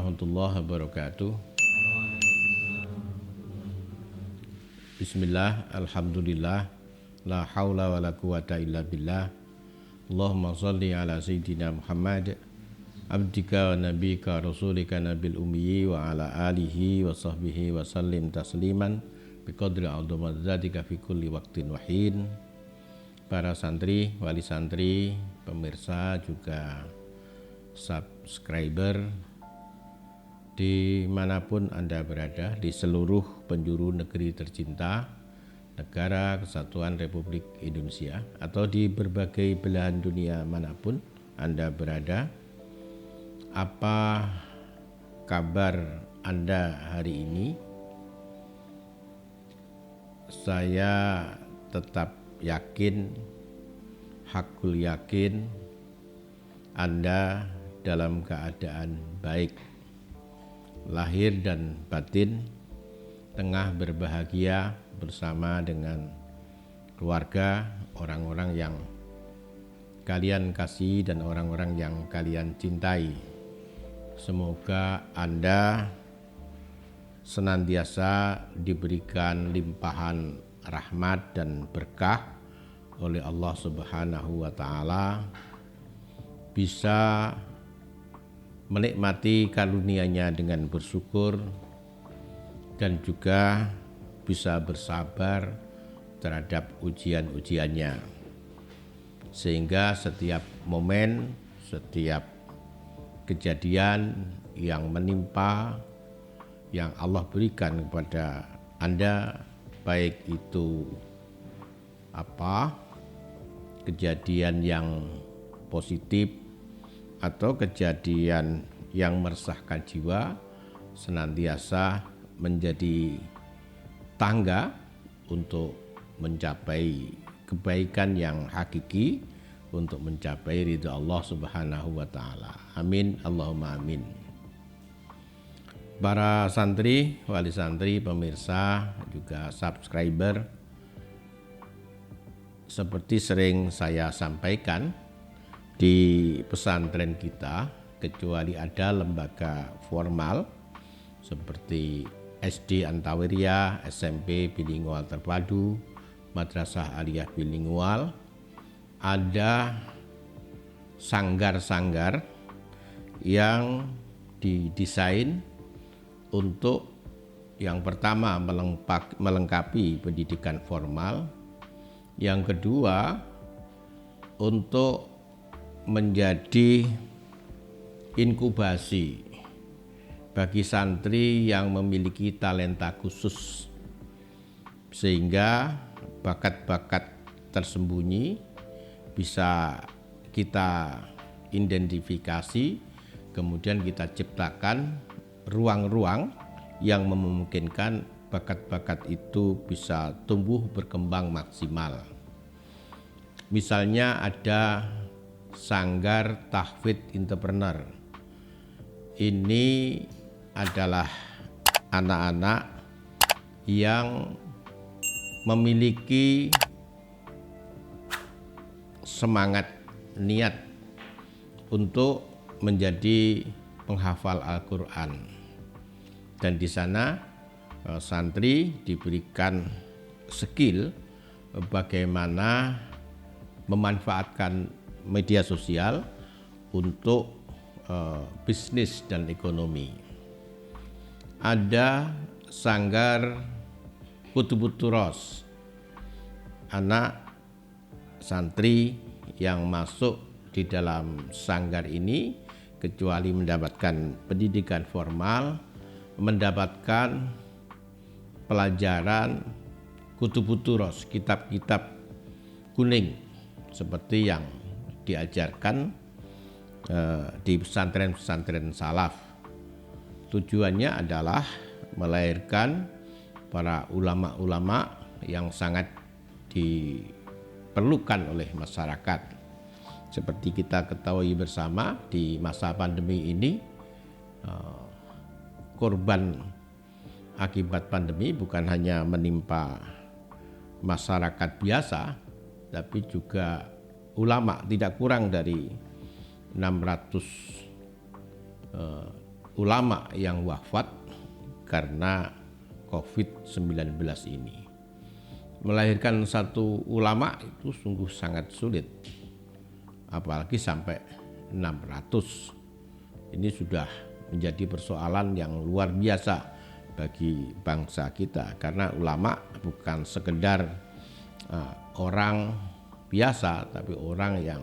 warahmatullahi wabarakatuh. Bismillah, alhamdulillah, la haula wa la quwata illa billah. Allahumma salli ala sayyidina Muhammad abdika wa nabika rasulika nabil ummi wa ala alihi wa sahbihi wa sallim tasliman biqadri azamatika fi kulli waqtin wahin. Para santri, wali santri, pemirsa juga subscriber dimanapun Anda berada di seluruh penjuru negeri tercinta Negara Kesatuan Republik Indonesia atau di berbagai belahan dunia manapun Anda berada. Apa kabar Anda hari ini? Saya tetap yakin, hakul yakin Anda dalam keadaan baik, lahir dan batin, tengah berbahagia bersama dengan keluarga, orang-orang yang kalian kasih dan orang-orang yang kalian cintai. Semoga Anda senantiasa diberikan limpahan rahmat dan berkah oleh Allah Subhanahu wa Ta'ala, bisa menikmati karunia-Nya dengan bersyukur dan juga bisa bersabar terhadap ujian-ujiannya, sehingga setiap momen, setiap kejadian yang menimpa, yang Allah berikan kepada Anda, baik itu kejadian yang positif atau kejadian yang meresahkan jiwa, senantiasa menjadi tangga untuk mencapai kebaikan yang hakiki, untuk mencapai ridha Allah Subhanahu wa Ta'ala. Amin, Allahumma amin. Para santri, wali santri, pemirsa, juga subscriber, seperti sering saya sampaikan di pesantren kita, kecuali ada lembaga formal seperti SD Antawiriyah, SMP bilingual terpadu, Madrasah Aliyah bilingual, ada sanggar-sanggar yang didesain untuk yang pertama melengkapi pendidikan formal, yang kedua untuk menjadi inkubasi bagi santri yang memiliki talenta khusus, sehingga bakat-bakat tersembunyi bisa kita identifikasi, kemudian kita ciptakan ruang-ruang yang memungkinkan bakat-bakat itu bisa tumbuh berkembang maksimal. Misalnya ada sanggar tahfidz entrepreneur. Ini adalah anak-anak yang memiliki semangat, niat untuk menjadi penghafal Al-Quran, dan di sana santri diberikan skill bagaimana memanfaatkan media sosial untuk bisnis dan ekonomi. Ada sanggar Kutubut Turos, anak santri yang masuk di dalam sanggar ini, kecuali mendapatkan pendidikan formal, mendapatkan pelajaran Kutubut Turos, kitab-kitab kuning seperti yang diajarkan di pesantren-pesantren salaf. Tujuannya adalah melahirkan para ulama-ulama yang sangat diperlukan oleh masyarakat. Seperti kita ketahui bersama, di masa pandemi ini korban akibat pandemi bukan hanya menimpa masyarakat biasa, tapi juga ulama. Tidak kurang dari 600 ulama yang wafat karena COVID-19 ini. Melahirkan satu ulama itu sungguh sangat sulit, apalagi sampai 600. Ini sudah menjadi persoalan yang luar biasa bagi bangsa kita, karena ulama bukan sekedar orang biasa, tapi orang yang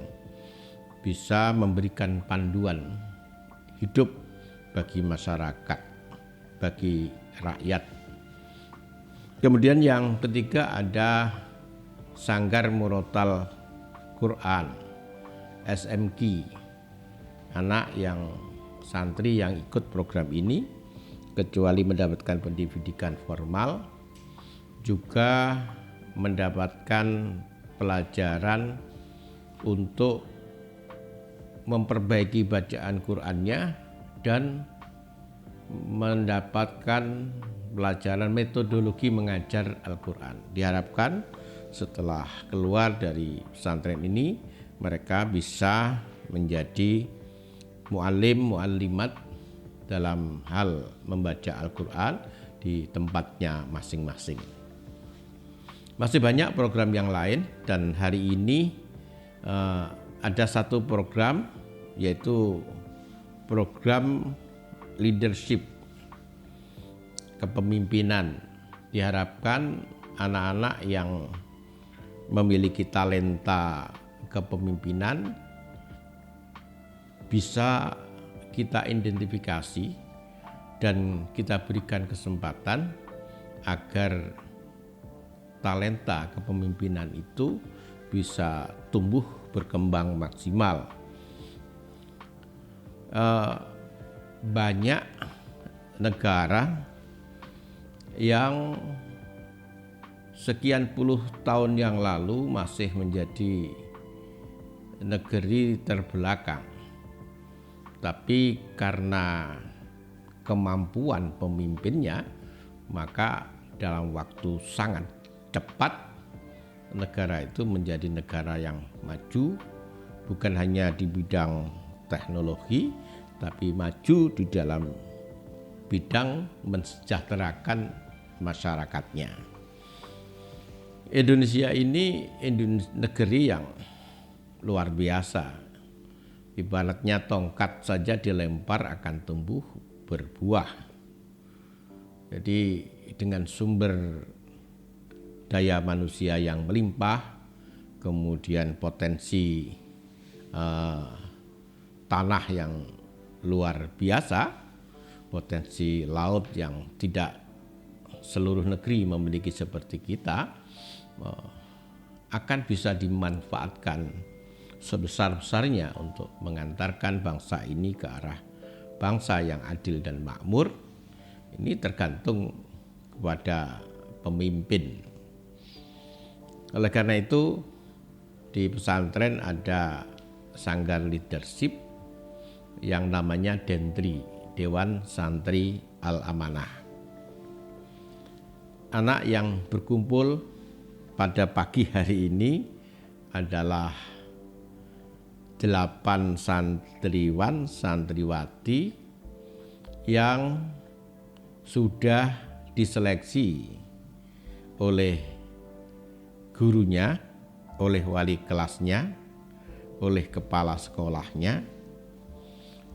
bisa memberikan panduan hidup bagi masyarakat, bagi rakyat. Kemudian yang ketiga ada Sanggar Murotal Quran, SMQ. Anak yang santri yang ikut program ini, kecuali mendapatkan pendidikan formal, juga mendapatkan pelajaran untuk memperbaiki bacaan Qur'annya dan mendapatkan pelajaran metodologi mengajar Al-Quran. Diharapkan setelah keluar dari pesantren ini mereka bisa menjadi mu'alim, mu'allimat dalam hal membaca Al-Quran di tempatnya masing-masing. Masih banyak program yang lain, dan hari ini ada satu program, yaitu program leadership, kepemimpinan. Diharapkan anak-anak yang memiliki talenta kepemimpinan bisa kita identifikasi dan kita berikan kesempatan agar talenta kepemimpinan itu bisa tumbuh berkembang maksimal. Banyak negara yang sekian puluh tahun yang lalu masih menjadi negeri terbelakang, tapi karena kemampuan pemimpinnya, maka dalam waktu sangat cepat negara itu menjadi negara yang maju, bukan hanya di bidang teknologi, tapi maju di dalam bidang mensejahterakan masyarakatnya. Indonesia ini negeri yang luar biasa. Ibaratnya tongkat saja dilempar akan tumbuh berbuah. Jadi dengan sumber daya manusia yang melimpah, kemudian potensi tanah yang luar biasa, potensi laut yang tidak seluruh negeri memiliki seperti kita, akan bisa dimanfaatkan sebesar-besarnya untuk mengantarkan bangsa ini ke arah bangsa yang adil dan makmur. Ini tergantung kepada pemimpin. Oleh karena itu, di pesantren ada sanggar leadership yang namanya Dentri, Dewan Santri Al-Amanah. Anak yang berkumpul pada pagi hari ini adalah 8 santriwan santriwati yang sudah diseleksi oleh gurunya, oleh wali kelasnya, oleh kepala sekolahnya,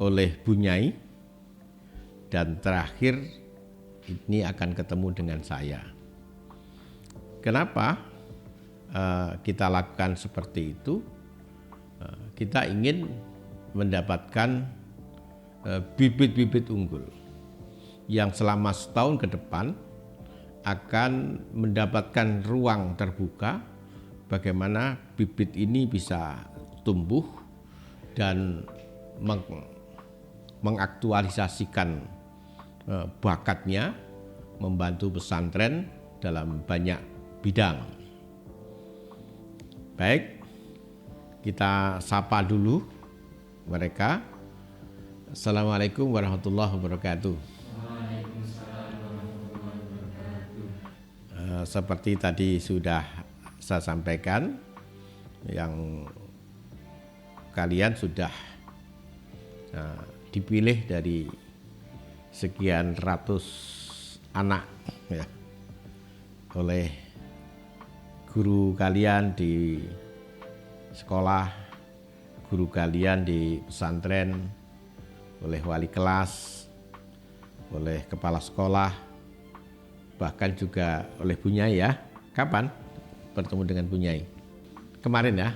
oleh bunyai, dan terakhir ini akan ketemu dengan saya. Kenapa kita lakukan seperti itu? Kita ingin mendapatkan bibit-bibit unggul yang selama setahun ke depan akan mendapatkan ruang terbuka bagaimana bibit ini bisa tumbuh dan mengaktualisasikan bakatnya, membantu pesantren dalam banyak bidang. Baik, kita sapa dulu mereka. Assalamualaikum warahmatullahi wabarakatuh. Seperti tadi sudah saya sampaikan, yang kalian sudah dipilih dari sekian ratus anak ya, oleh guru kalian di sekolah, guru kalian di pesantren, oleh wali kelas, oleh kepala sekolah, bahkan juga oleh Bunyai ya. Kapan bertemu dengan Bunyai? Kemarin ya,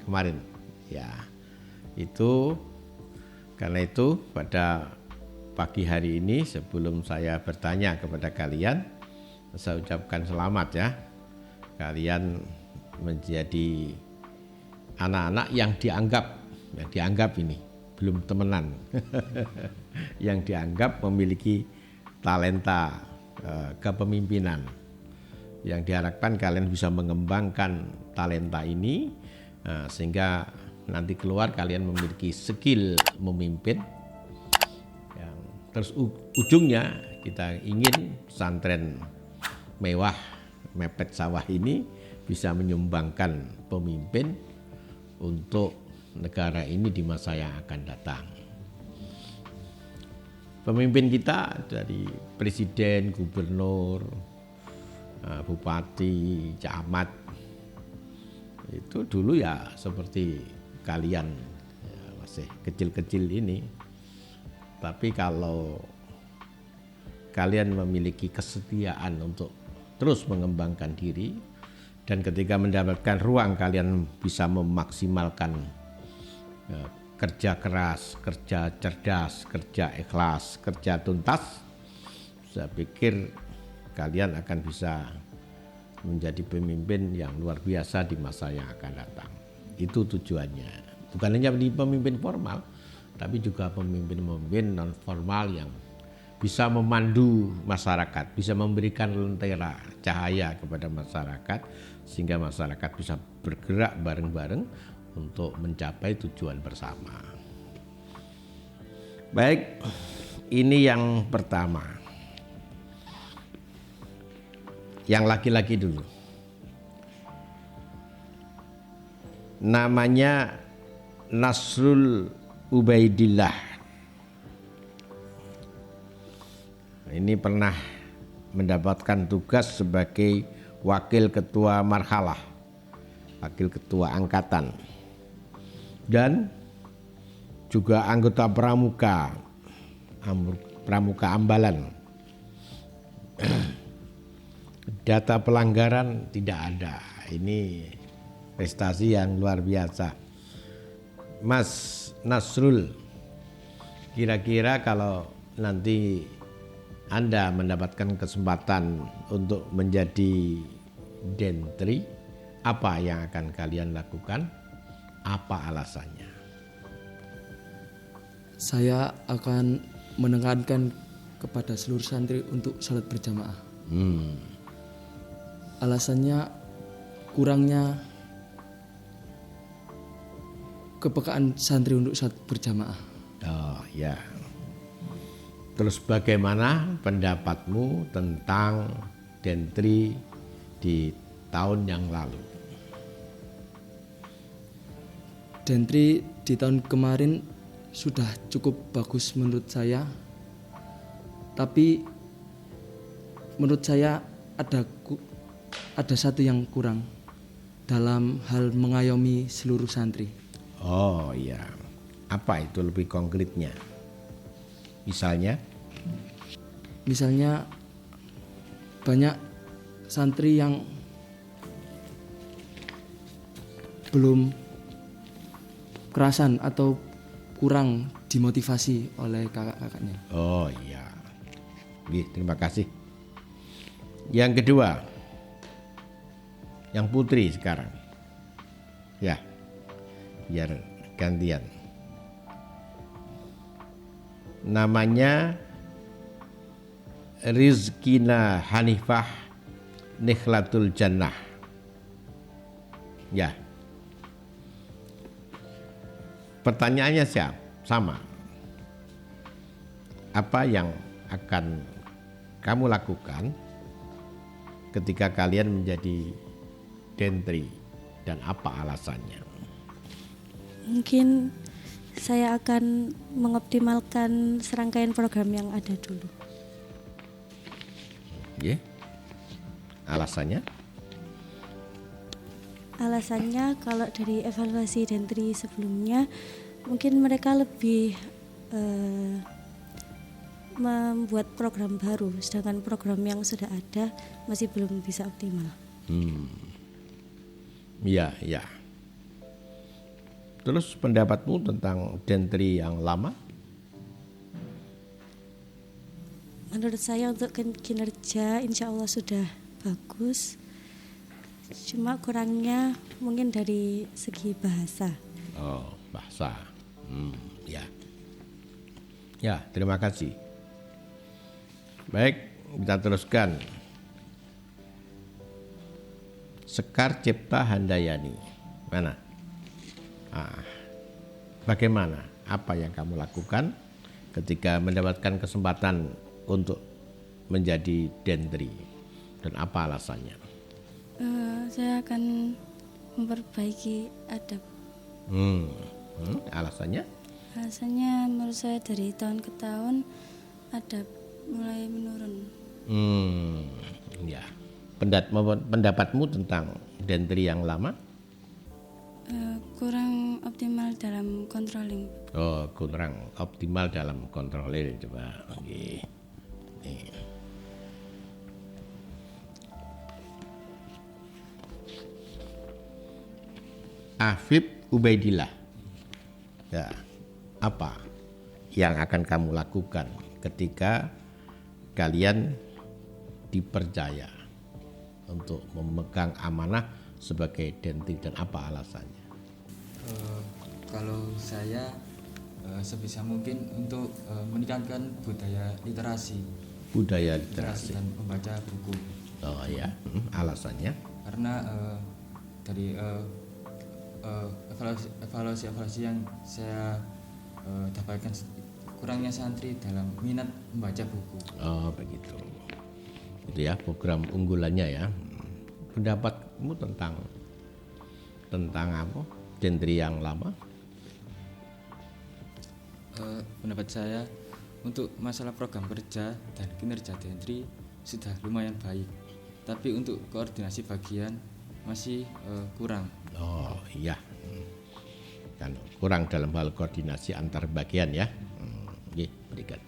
kemarin ya. Itu karena itu pada pagi hari ini sebelum saya bertanya kepada kalian, saya ucapkan selamat ya. Kalian menjadi anak-anak yang dianggap ini belum temenan, yang dianggap memiliki talenta kepemimpinan. Yang diharapkan kalian bisa mengembangkan talenta ini sehingga nanti keluar kalian memiliki skill memimpin. Terus ujungnya kita ingin pesantren mewah mepet sawah ini bisa menyumbangkan pemimpin untuk negara ini di masa yang akan datang. Pemimpin kita dari presiden, gubernur, bupati, camat itu dulu ya seperti kalian ya, masih kecil-kecil ini. Tapi kalau kalian memiliki kesetiaan untuk terus mengembangkan diri dan ketika mendapatkan ruang kalian bisa memaksimalkan kerja keras, kerja cerdas, kerja ikhlas, kerja tuntas, saya pikir kalian akan bisa menjadi pemimpin yang luar biasa di masa yang akan datang. Itu tujuannya. Bukan hanya di pemimpin formal, tapi juga pemimpin-pemimpin non formal yang bisa memandu masyarakat, bisa memberikan lentera cahaya kepada masyarakat sehingga masyarakat bisa bergerak bareng-bareng untuk mencapai tujuan bersama. Baik, ini yang pertama. Yang laki-laki dulu. Namanya Nasrul Ubaidillah. Ini pernah mendapatkan tugas sebagai wakil ketua marhalah, wakil ketua angkatan, dan juga anggota pramuka Ambalan. Data pelanggaran tidak ada. Ini prestasi yang luar biasa. Mas Nasrul, kira-kira kalau nanti Anda mendapatkan kesempatan untuk menjadi dentri, apa yang akan kalian lakukan? Apa alasannya? Saya akan menekankan kepada seluruh santri untuk salat berjamaah. Alasannya kurangnya kepekaan santri untuk salat berjamaah. Oh ya. Terus bagaimana pendapatmu tentang dentri di tahun yang lalu? Dentri di tahun kemarin sudah cukup bagus menurut saya. Tapi menurut saya ada satu yang kurang dalam hal mengayomi seluruh santri. Oh iya, apa itu lebih konkretnya? Misalnya Banyak santri yang belum kerasan atau kurang dimotivasi oleh kakak-kakaknya. Oh iya, terima kasih. Yang kedua, yang putri sekarang. Ya, biar gantian. Namanya Rizkina Hanifah Nikhlatul Jannah. Ya. Pertanyaannya sama. Apa yang akan kamu lakukan ketika kalian menjadi dentri dan apa alasannya? Mungkin saya akan mengoptimalkan serangkaian program yang ada dulu. Nggih. Alasannya? Alasannya kalau dari evaluasi Dentri sebelumnya mungkin mereka lebih membuat program baru, sedangkan program yang sudah ada masih belum bisa optimal. Iya, iya. Terus pendapatmu tentang Dentri yang lama? Menurut saya untuk kinerja insya Allah sudah bagus. Cuma kurangnya mungkin dari segi bahasa. Oh, bahasa. Ya. Ya, terima kasih. Baik, kita teruskan. Sekar Cipta Handayani. Mana? Bagaimana? Apa yang kamu lakukan ketika mendapatkan kesempatan untuk menjadi Dentri? Dan apa alasannya? Saya akan memperbaiki adab. Alasannya? Alasannya menurut saya dari tahun ke tahun adab mulai menurun. Ya. Pendapatmu tentang Dentri yang lama? Kurang optimal dalam controlling. Oh, kurang optimal dalam controlling. Coba. Oke. Nih. Afif Ubaidillah. Ya. Apa yang akan kamu lakukan ketika kalian dipercaya untuk memegang amanah sebagai Dentri dan apa alasannya? Kalau saya sebisa mungkin untuk meningkatkan budaya literasi Literasi. dan membaca buku. Oh ya, alasannya? Karena dari evaluasi yang saya dapatkan, kurangnya santri dalam minat membaca buku. Oh begitu. Itu ya program unggulannya ya. Pendapatmu tentang apa? Dentri yang lama? Pendapat saya untuk masalah program kerja dan kinerja Dentri sudah lumayan baik, tapi untuk koordinasi bagian masih kurang. Oh iya, kan kurang dalam hal koordinasi antar bagian ya. Berikan.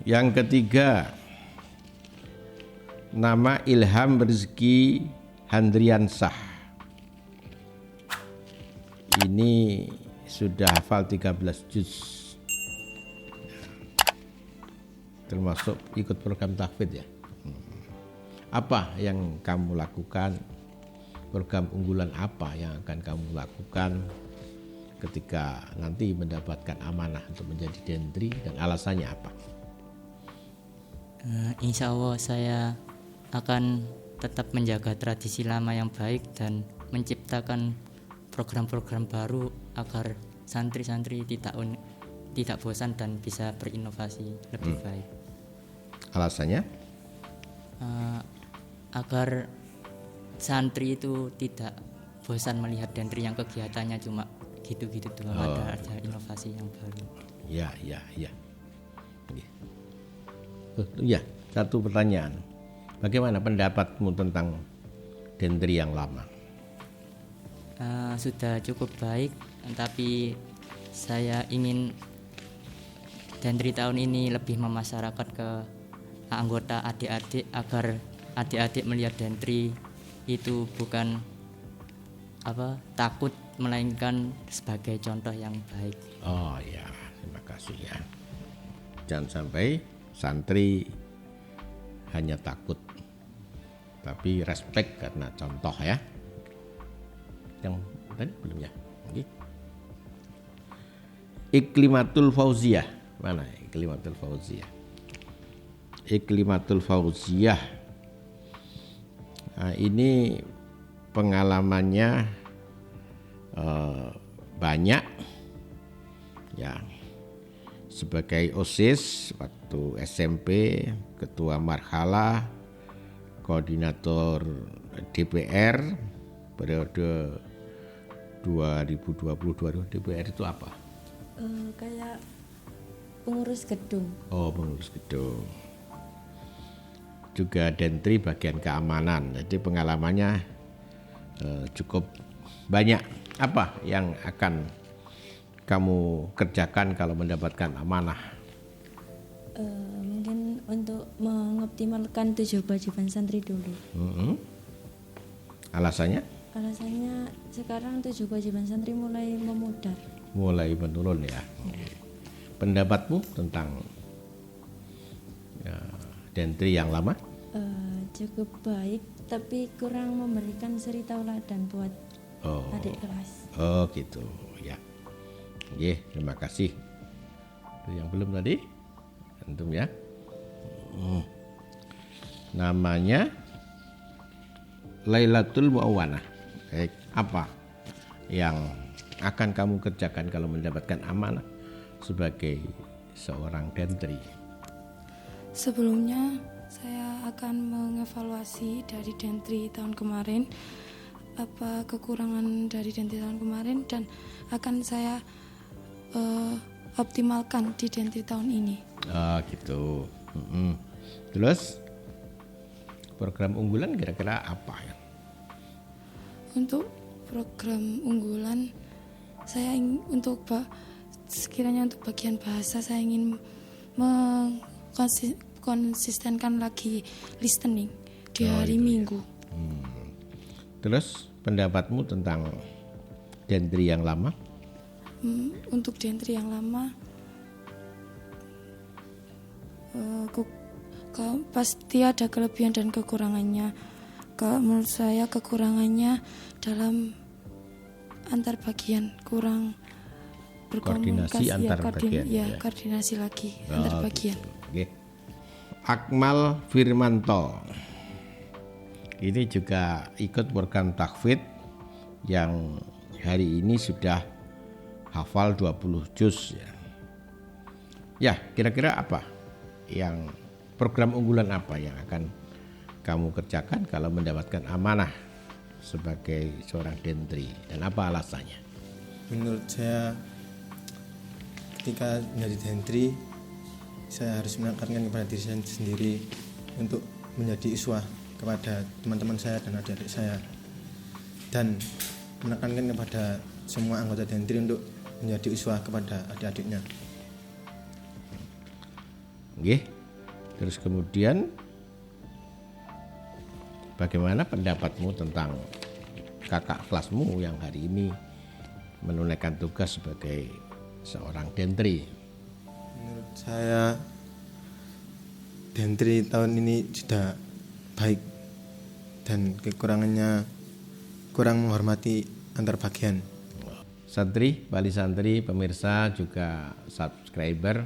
Yang ketiga, nama Ilham Rizki Handriansah. Ini sudah hafal 13 juz. Termasuk ikut program tahfidz ya. Apa yang kamu lakukan? Program unggulan apa yang akan kamu lakukan ketika nanti mendapatkan amanah untuk menjadi Dentri dan alasannya apa? Insya Allah saya akan tetap menjaga tradisi lama yang baik dan menciptakan program-program baru agar santri-santri tidak bosan dan bisa berinovasi lebih baik. Alasannya? Agar santri itu tidak bosan melihat Dentri yang kegiatannya cuma gitu-gitu doang, ada inovasi yang baru. Ya. Ya, satu pertanyaan. Bagaimana pendapatmu tentang Dentri yang lama? Sudah cukup baik, tapi saya ingin Dentri tahun ini lebih memasyarakat ke anggota adik-adik agar adik-adik melihat Dentri itu bukan takut, melainkan sebagai contoh yang baik. Oh ya, terima kasih ya. Jangan sampai santri hanya takut, tapi respect karena contoh ya. Yang tadi belum ya? Iklimatul Fauziyah. Mana Iklimatul Fauziyah? Iklimatul Fauziyah. Nah, ini pengalamannya banyak ya. Sebagai OSIS waktu SMP, ketua marhalah, koordinator DPR periode 2022 DPR itu apa? Kayak pengurus gedung. Oh, pengurus gedung. Juga Dentri bagian keamanan. Jadi pengalamannya cukup banyak. Apa yang akan kamu kerjakan kalau mendapatkan amanah? Mungkin untuk mengoptimalkan 7 kewajiban santri dulu. Alasannya? Alasannya sekarang 7 kewajiban santri mulai memudar. Mulai menurun ya. Pendapatmu tentang Dentri yang lama? Cukup baik, tapi kurang memberikan suri tauladan buat adik kelas. Oh gitu ya. Oke, terima kasih. Itu yang belum tadi? Antum ya. Namanya Lailatul Muawwanah. Baik, apa yang akan kamu kerjakan kalau mendapatkan amanah sebagai seorang Dentri? Sebelumnya saya akan mengevaluasi dari Dentri tahun kemarin, apa kekurangan dari Dentri tahun kemarin, dan akan saya optimalkan di Dentri tahun ini. Gitu. Terus program unggulan kira-kira apa ya? Untuk program unggulan saya ingin sekiranya untuk bagian bahasa saya ingin konsistenkan lagi listening di hari Minggu. Terus pendapatmu tentang Dentri yang lama? Untuk Dentri yang lama pasti ada kelebihan dan kekurangannya. Menurut saya kekurangannya dalam antar bagian kurang berkomunikasi, koordinasi antar bagian. Koordinasi lagi antar bagian. Oke. Akmal Firmanto ini juga ikut program tahfidz yang hari ini sudah hafal 20 juz ya. Ya, kira-kira apa yang program unggulan apa yang akan kamu kerjakan kalau mendapatkan amanah sebagai seorang Dentri, dan apa alasannya? Menurut saya ketika menjadi Dentri, saya harus menekankan kepada diri saya sendiri untuk menjadi uswah kepada teman-teman saya dan adik-adik saya, dan menekankan kepada semua anggota Dentri untuk menjadi uswah kepada adik-adiknya. Oke. Terus kemudian bagaimana pendapatmu tentang kakak kelasmu yang hari ini menunaikan tugas sebagai seorang Dentri? Menurut saya Dentri tahun ini sudah baik dan kekurangannya kurang menghormati antar bagian. Santri, wali santri, pemirsa juga subscriber,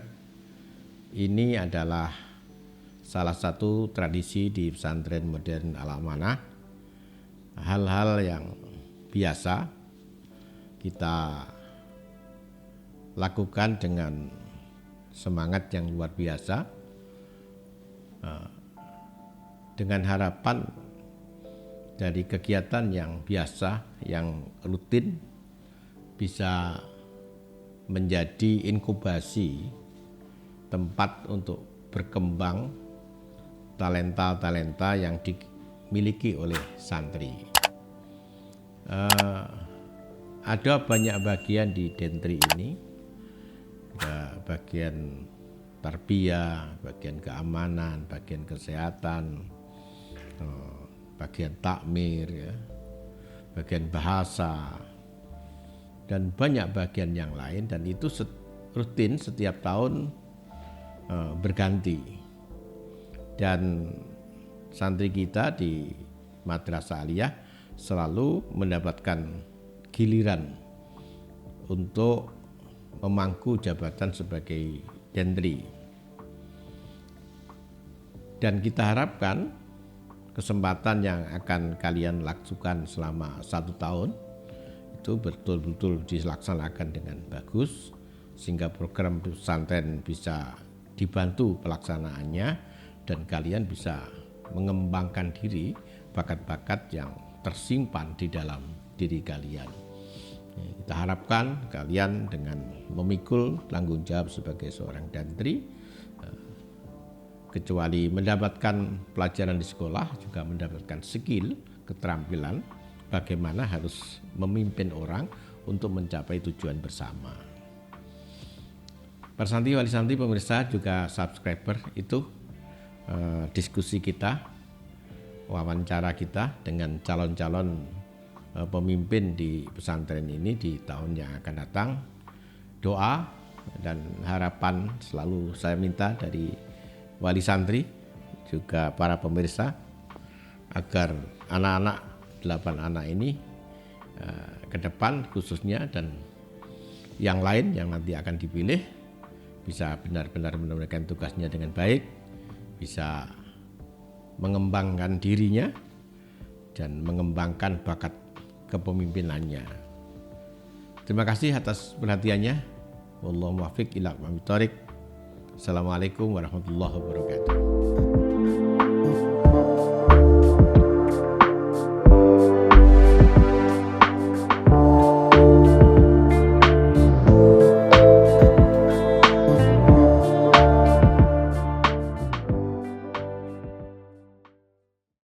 ini adalah salah satu tradisi di pesantren modern Al-Amanah. Hal-hal yang biasa kita lakukan dengan semangat yang luar biasa, dengan harapan dari kegiatan yang biasa, yang rutin, bisa menjadi inkubasi tempat untuk berkembang talenta-talenta yang dimiliki oleh santri. Ada banyak bagian di Dentri ini, ada bagian tarbiyah, bagian keamanan, bagian kesehatan, bagian takmir, ya, bagian bahasa, dan banyak bagian yang lain, dan itu rutin setiap tahun berganti. Dan santri kita di Madrasah Aliyah selalu mendapatkan giliran untuk memangku jabatan sebagai Dentri. Dan kita harapkan kesempatan yang akan kalian lakukan selama 1 tahun itu betul-betul dilaksanakan dengan bagus, sehingga program pesantren bisa dibantu pelaksanaannya dan kalian bisa mengembangkan diri, bakat-bakat yang tersimpan di dalam diri kalian. Kita harapkan kalian dengan memikul tanggung jawab sebagai seorang dantri, kecuali mendapatkan pelajaran di sekolah, juga mendapatkan skill, keterampilan bagaimana harus memimpin orang untuk mencapai tujuan bersama. Para santri, wali santri, pemirsa, juga subscriber, itu diskusi kita, wawancara kita dengan calon-calon pemimpin di pesantren ini di tahun yang akan datang. Doa dan harapan selalu saya minta dari wali santri, juga para pemirsa, agar anak-anak 8 anak ini ke depan khususnya dan yang lain yang nanti akan dipilih bisa benar-benar menunaikan tugasnya dengan baik, bisa mengembangkan dirinya dan mengembangkan bakat kepemimpinannya. Terima kasih atas perhatiannya. Wallahu muwaffiq ila aqwamit thoriq. Assalamualaikum warahmatullahi wabarakatuh.